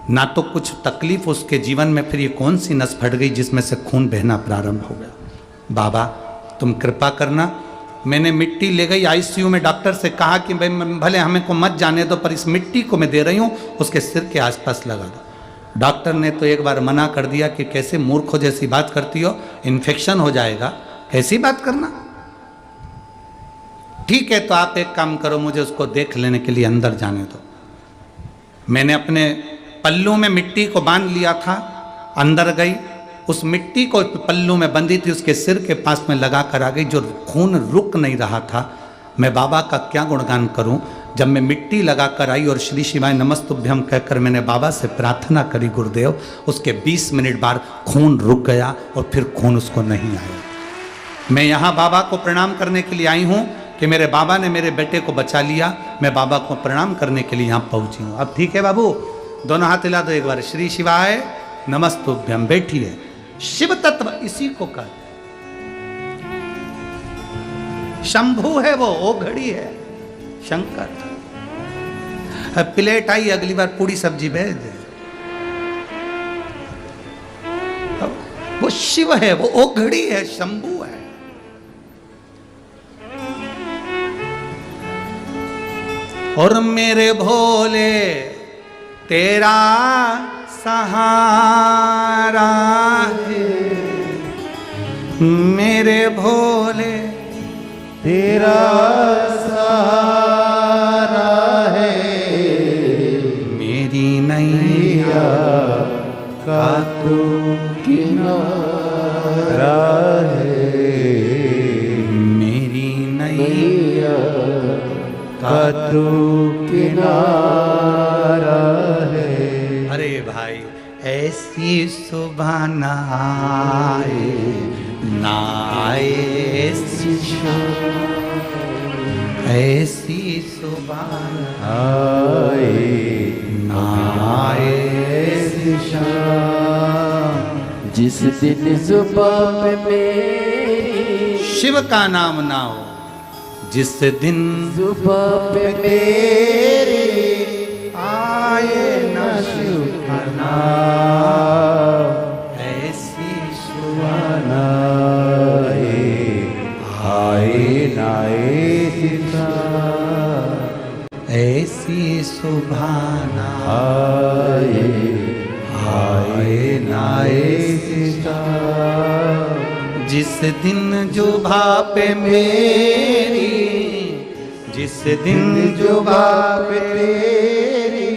ना तो कुछ तकलीफ उसके जीवन में, फिर ये कौन सी नस फट गई जिसमें से खून बहना प्रारंभ हो गया। बाबा तुम कृपा करना। मैंने मिट्टी ले गई, आईसीयू में डॉक्टर से कहा कि भाई भले हमें को मत जाने दो, पर इस मिट्टी को मैं दे रही हूँ, उसके सिर के आसपास लगा दो। डॉक्टर ने तो एक बार मना कर दिया कि कैसे मूर्खों जैसी बात करती हो, इन्फेक्शन हो जाएगा, कैसी बात करना। ठीक है, तो आप एक काम करो, मुझे उसको देख लेने के लिए अंदर जाने दो। मैंने अपने पल्लू में मिट्टी को बांध लिया था, अंदर गई, उस मिट्टी को पल्लू में बंधी थी, उसके सिर के पास में लगा कर आ गई। जो खून रुक नहीं रहा था, मैं बाबा का क्या गुणगान करूं। जब मैं मिट्टी लगा कर आई और श्री शिवाय नमस्तुभ्यम कहकर मैंने बाबा से प्रार्थना करी गुरुदेव, उसके 20 मिनट बाद खून रुक गया और फिर खून उसको नहीं आया। मैं यहाँ बाबा को प्रणाम करने के लिए आई हूँ कि मेरे बाबा ने मेरे बेटे को बचा लिया। मैं बाबा को प्रणाम करने के लिए यहाँ पहुँची हूँ। अब ठीक है बाबू, दोनों हाथ हिला दो एक बार। श्री शिवाय नमस्तुभ्यम। बैठी है। शिव तत्व इसी को कहते, शंभु है वो, ओघड़ी है शंकर। प्लेट आई, अगली बार पूरी सब्जी भेज दे। वो शिव है, वो ओघड़ी है, शंभु है। और मेरे भोले तेरा सहारा है, मेरे भोले तेरा सहारा है, मेरी नैया का तू किनारा है, मेरी नैया का तू किनारा है। अरे भाई, ऐसी सुबह ना आए ना आए, ऐसी ऐसी सुबह आए ना आए, ऐसी शाम, जिस दिन जुबान पे मेरी शिव का नाम ना हो, जिस दिन जुबां पे मेरे आए न शिव का नाम, ऐसी सुहाना आए ना ऐसी सुभाना आए ना जिस दिन जुबा पे मेरी, जिस दिन जुबा पे मेरी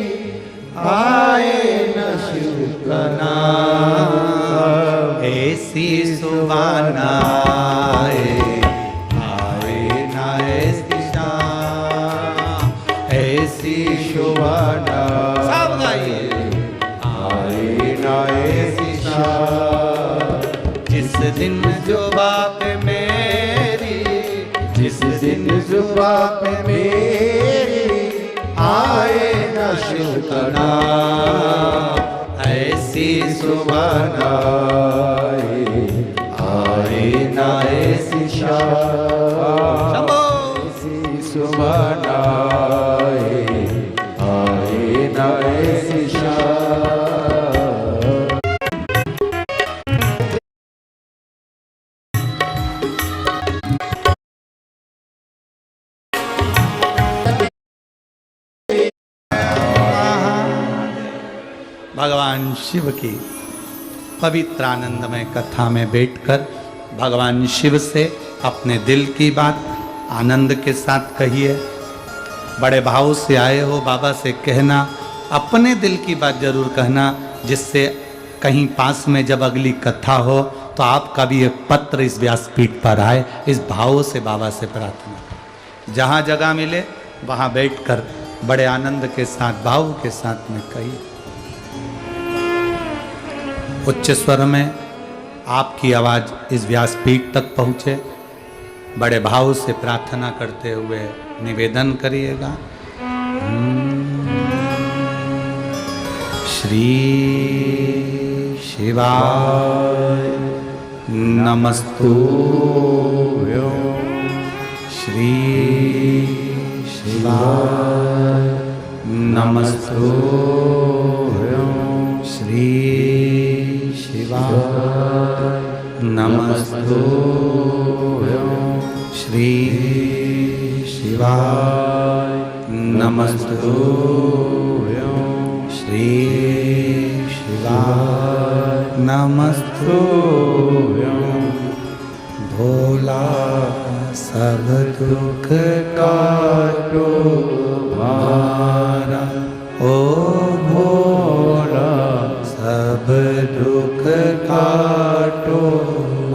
आए न शिव का नाम, ऐसी सुभाना आए ना ऐसी सुहाना सब गाइए आए ना जिस दिन जुबा पे मेरी, जिस दिन जुबां पे मेरी आए न शिव का नाम, ऐसी सुहाना आए ना ऐसी शाम, ऐसी सुहाना आए ना ऐसी शाम। भगवान शिव की पवित्र आनंदमय कथा में बैठकर भगवान शिव से अपने दिल की बात आनंद के साथ कहिए। बड़े भाव से आए हो बाबा से कहना, अपने दिल की बात जरूर कहना, जिससे कहीं पास में जब अगली कथा हो तो आपका भी एक पत्र इस व्यासपीठ पर आए। इस भाव से बाबा से प्रार्थना, जहाँ जगह मिले वहाँ बैठकर बड़े आनंद के साथ भाव के साथ में कहिए। उच्च स्वर में आपकी आवाज इस व्यासपीठ तक पहुँचे। बड़े भाव से प्रार्थना करते हुए निवेदन करिएगा। श्री शिवाय नमस्तुभ्यं, श्री शिवाय नमस्तुभ्यं, श्री शिवाय नमस्तुभ्यं, श्री शिवाय नमस्तुभ्यं, श्री शिवाय नमस्तुभ्यं। भोला सब दुख काटो हमारा, ओ भोला सब दुख काटो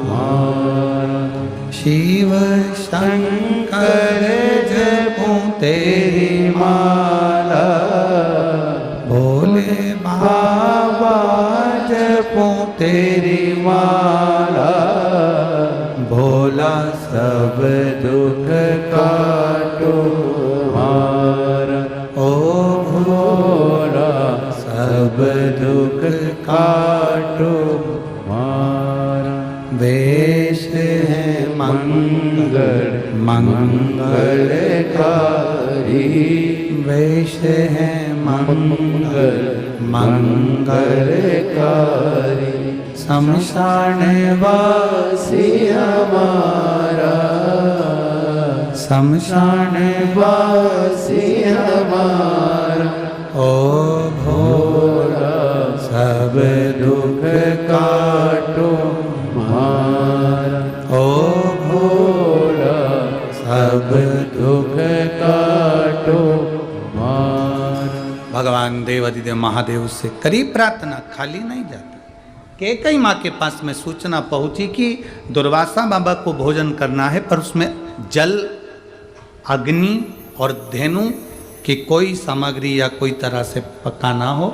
हमारा। शिव शंकर जपूं तेरी माला, भोले बाबा जपूं तेरी माला। भोला सब दुख काटो हमारा, ओ भोला सब दुख काटो हमारा। वेश है मंगल मंगलकारी, वेश है मंगल मंगलकारी। शमशान वासी हमारा, शमशान वासी हमारा। ओ भोला सब दुख काटो हमारा, ओ भोला सब दुख काटो हमारा। भगवान देवादिदेव महादेव से करीब प्रार्थना खाली नहीं जाती। कैकई माँ के पास में सूचना पहुंची कि दुर्वासा बाबा को भोजन करना है, पर उसमें जल, अग्नि और धेनु की कोई सामग्री या कोई तरह से पकाना हो।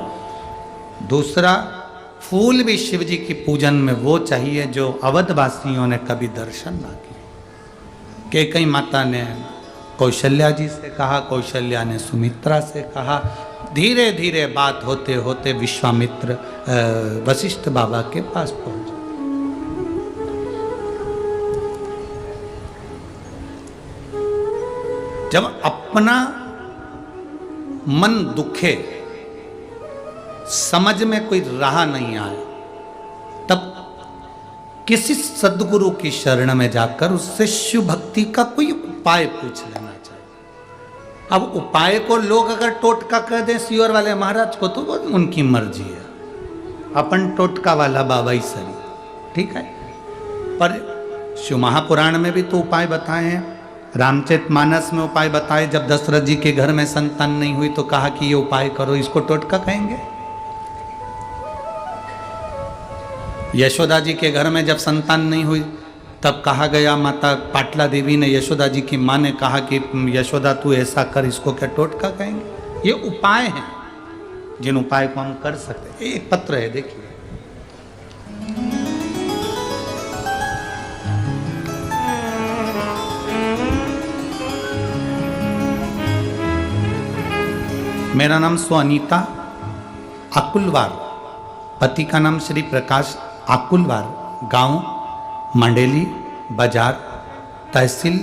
दूसरा, फूल भी शिव जी की पूजन में वो चाहिए जो अवधवासियों ने कभी दर्शन ना किए। कैकई माता ने कौशल्या जी से कहा, कौशल्या ने सुमित्रा से कहा। धीरे धीरे बात होते होते विश्वामित्र वशिष्ठ बाबा के पास पहुंचे। जब अपना मन दुखे, समझ में कोई राह नहीं आए, तब किसी सद्गुरु की शरण में जाकर उससे शिव भक्ति का कोई उपाय पूछ लेना चाहिए। अब उपाय को लोग अगर टोटका कह दें सीवर वाले महाराज को, तो वो उनकी मर्जी है। अपन टोटका वाला बाबा ही सही, ठीक है। पर शिव महापुराण में भी तो उपाय बताए हैं, रामचरितमानस में उपाय बताए। जब दशरथ जी के घर में संतान नहीं हुई तो कहा कि ये उपाय करो, इसको टोटका कहेंगे? यशोदा जी के घर में जब संतान नहीं हुई तब कहा गया, माता पाटला देवी ने, यशोदा जी की माँ ने कहा कि यशोदा तू ऐसा कर, इसको क्या टोटका कहेंगे? ये उपाय हैं जिन उपाय को हम कर सकते हैं। एक पत्र है, देखिए। मेरा नाम अनीता आकुलवार, पति का नाम श्री प्रकाश आकुलवार, गांव मंडेली बाजार, तहसील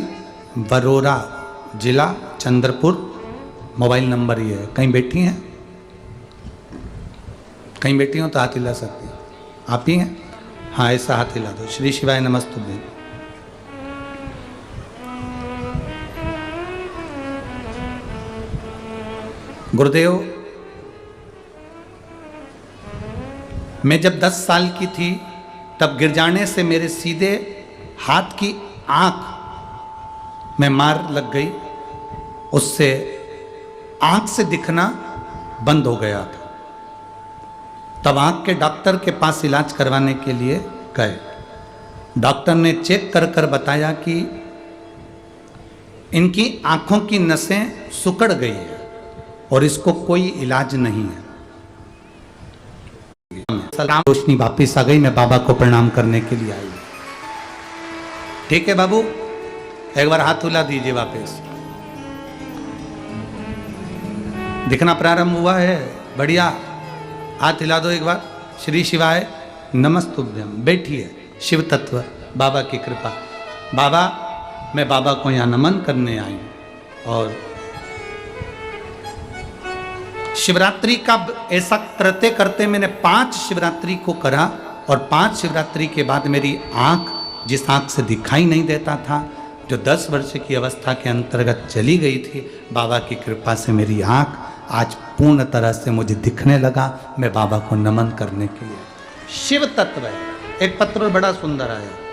बरोरा, जिला चंद्रपुर। मोबाइल नंबर ये है। कहीं बैठी हैं? कहीं बैठी हो तो हाथ हिला सकती हैं। आप ही हैं? हाँ, ऐसा हाथ हिला दो। श्री शिवाय नमस्तुभ्यं। गुरुदेव, मैं जब 10 साल की थी तब गिर जाने से मेरे सीधे हाथ की आंख में मार लग गई, उससे आंख से दिखना बंद हो गया था। तब आंख के डॉक्टर के पास इलाज करवाने के लिए गए। डॉक्टर ने चेक कर कर बताया कि इनकी आंखों की नसें सिकुड़ गई है और इसको कोई इलाज नहीं है। रोशनी वापिस आ गई, मैं बाबा को प्रणाम करने के लिए आई। ठीक है बाबू, एक बार हाथ हिला दीजिए वापस। दिखना प्रारंभ हुआ है, बढ़िया। हाथ हिला दो एक बार। श्री शिवाय नमस्तुभ्यं। बैठिए। शिव तत्व, बाबा की कृपा। बाबा, मैं बाबा को यहाँ नमन करने आई हूँ। और शिवरात्रि का ऐसा करते करते मैंने 5 शिवरात्रि को करा, और 5 शिवरात्रि के बाद मेरी आंख, जिस आंख से दिखाई नहीं देता था, जो 10 वर्ष की अवस्था के अंतर्गत चली गई थी, बाबा की कृपा से मेरी आंख आज पूर्ण तरह से मुझे दिखने लगा। मैं बाबा को नमन करने के लिए। शिव तत्व है। एक पत्र बड़ा सुंदर आया।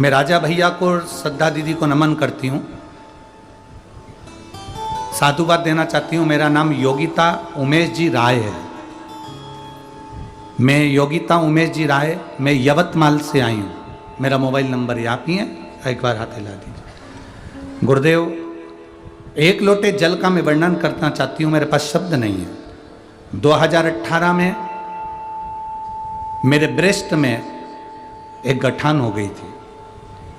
मैं राजा भैया को, श्रद्धा दीदी को नमन करती हूँ, साधुवाद देना चाहती हूँ। मेरा नाम योगिता उमेश जी राय है। मैं योगिता उमेश जी राय, मैं यवतमाल से आई हूँ। मेरा मोबाइल नंबर आप ही है, एक बार हाथ हिला दीजिए। गुरुदेव, 1 लोटे जल का मैं वर्णन करना चाहती हूँ, मेरे पास शब्द नहीं है। 2018 में मेरे ब्रेस्ट में एक गठान हो गई थी।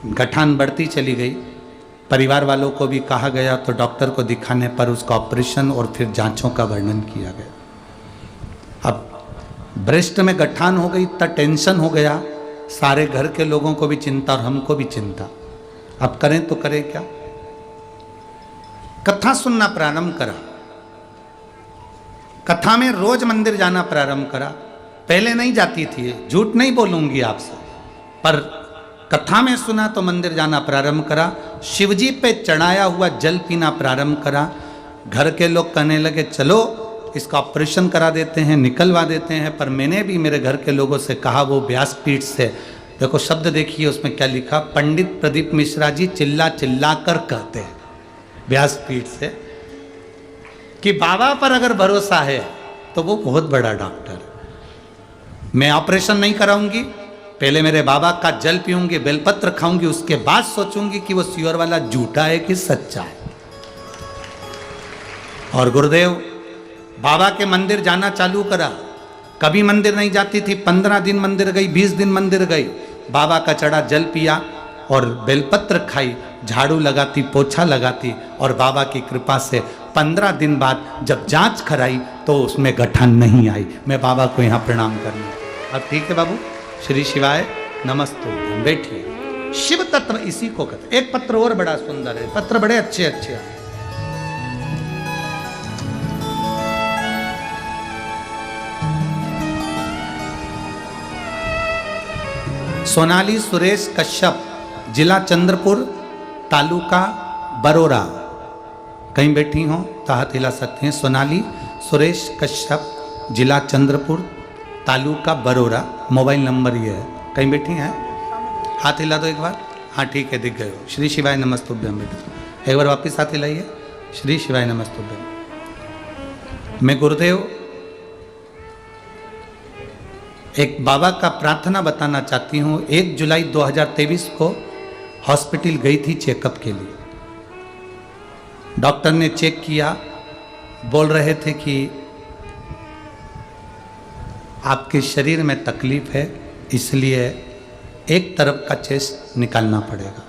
गठान बढ़ती चली गई। परिवार वालों को भी कहा गया, तो डॉक्टर को दिखाने पर उसका ऑपरेशन और फिर जांचों का वर्णन किया गया। अब ब्रेस्ट में गठान हो गई, इतना टेंशन हो गया, सारे घर के लोगों को भी चिंता और हमको भी चिंता। अब करें तो करें क्या? कथा सुनना प्रारंभ करा। कथा में रोज मंदिर जाना प्रारंभ करा। पहले नहीं जाती थी, झूठ नहीं बोलूंगी आपसे, पर कथा में सुना तो मंदिर जाना प्रारंभ करा। शिवजी पे चढ़ाया हुआ जल पीना प्रारंभ करा। घर के लोग कहने लगे चलो इसका ऑपरेशन करा देते हैं, निकलवा देते हैं। पर मैंने भी मेरे घर के लोगों से कहा, वो व्यासपीठ से, देखो शब्द देखिए उसमें क्या लिखा। पंडित प्रदीप मिश्रा जी चिल्ला चिल्ला कर कहते हैं व्यासपीठ से कि बाबा पर अगर भरोसा है तो वो बहुत बड़ा डॉक्टर है। मैं ऑपरेशन नहीं कराऊंगी, पहले मेरे बाबा का जल पीऊंगी, बेलपत्र खाऊंगी, उसके बाद सोचूंगी कि वो सीवर वाला झूठा है कि सच्चा है। और गुरुदेव, बाबा के मंदिर जाना चालू करा। कभी मंदिर नहीं जाती थी, 15 दिन मंदिर गई, 20 दिन मंदिर गई। बाबा का चढ़ा जल पिया और बेलपत्र खाई, झाड़ू लगाती, पोछा लगाती, और बाबा की कृपा से 15 दिन बाद जब जांच कराई तो उसमें गठान नहीं आई। मैं बाबा को यहाँ प्रणाम करना। अब ठीक है बाबू, श्री शिवाय नमस्तुभ्यम। बैठिए। शिव तत्व इसी को कहते। एक पत्र और बड़ा सुंदर है, पत्र बड़े अच्छे अच्छे हैं। सोनाली सुरेश कश्यप, जिला चंद्रपुर, तालुका बरोरा। कहीं बैठी हो तो हाथ हिला सकते हैं। सोनाली सुरेश कश्यप, जिला चंद्रपुर, तालुका बरोरा। मोबाइल नंबर ये है। कहीं बैठी हैं? हाथ हिला दो एक बार। हाँ ठीक है, दिख गए हो। श्री शिवाय नमस्तुभ्यम बेटा। एक बार वापिस हाथ हिलाइए। श्री शिवाय नमस्तुभ्यम। मैं गुरुदेव एक बाबा का प्रार्थना बताना चाहती हूँ। 1 जुलाई 2023 को हॉस्पिटल गई थी चेकअप के लिए। डॉक्टर ने चेक किया, बोल रहे थे कि आपके शरीर में तकलीफ है, इसलिए एक तरफ का चेस्ट निकालना पड़ेगा।